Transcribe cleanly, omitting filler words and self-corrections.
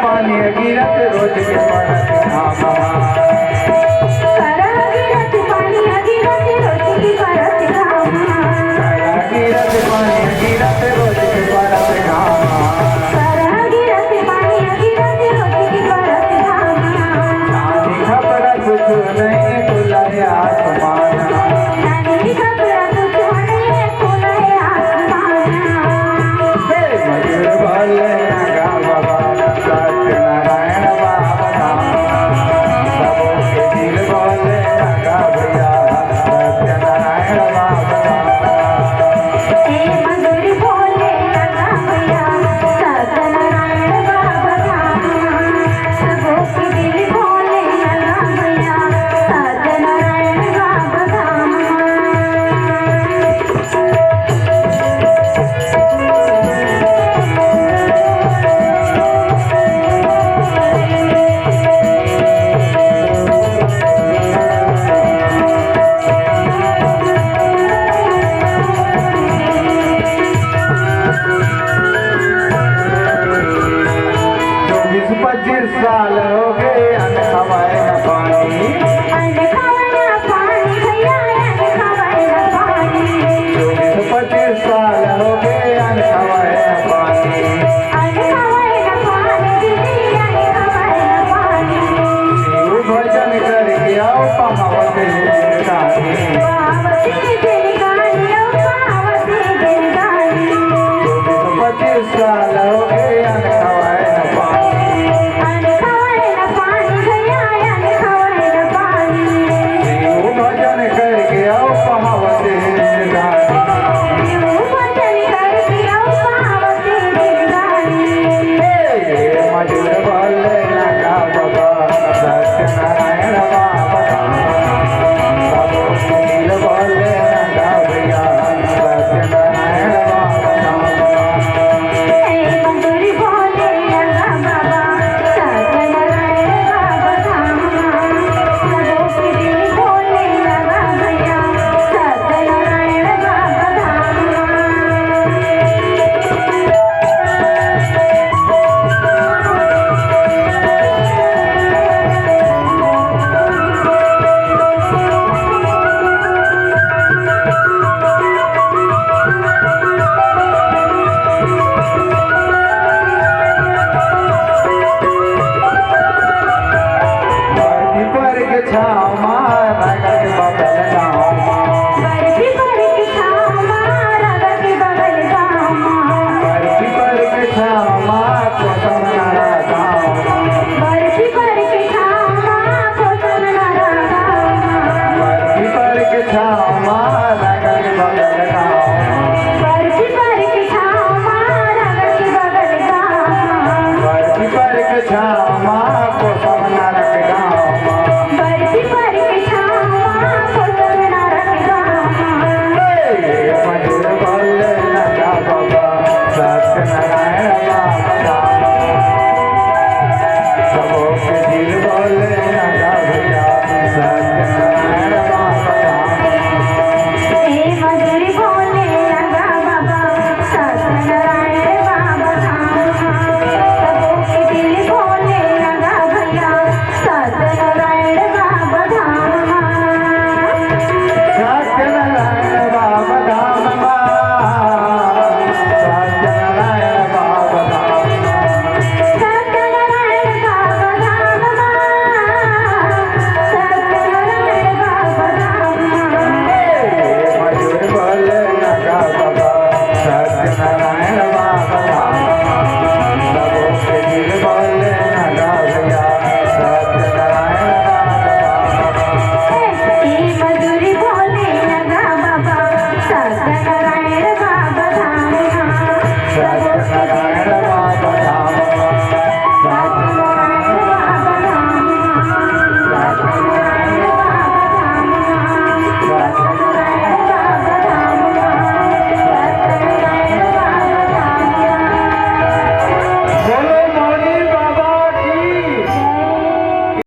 पानी गिरत रोज के परत धामा गिरत पानी गिरत रोज की परत धामा गिरत पानी गिरत रोज के परत धामा गिरत पानी गिरत रोज की परत धामा नानी खबर कुछ नहीं खुलाए आसमान नानी खबर कुछ नहीं खुलाए आसमान मयूर बोले नगा बाबा सत्यनारायण बाबा सबों के दिल बोले नगा भैया सत्यनारायण बाबा मधुर बोले लगा भैया सत्यनारायण बाबा सबों के दिल बोले लगा भैया सत्यनारायण बाबा पच्चीस साल हो गए अन खवाए न पानी भैया पानी 25 साल हो गए अन खवाए न पानी शिव भजन करके आओ पहावते गाने 25 साल हो गए अन खवाए न पानी शिव भजन करके आओ पहावते मजूर बोले लगा बाबा सत्यनारायण बाबा सबों के दिल बोले लगा भैया सत्यनारायण बाबा छामा रगत बबल गामा बर्फी पर के छामा कोसम नारा गामा बर्फी पर के छामा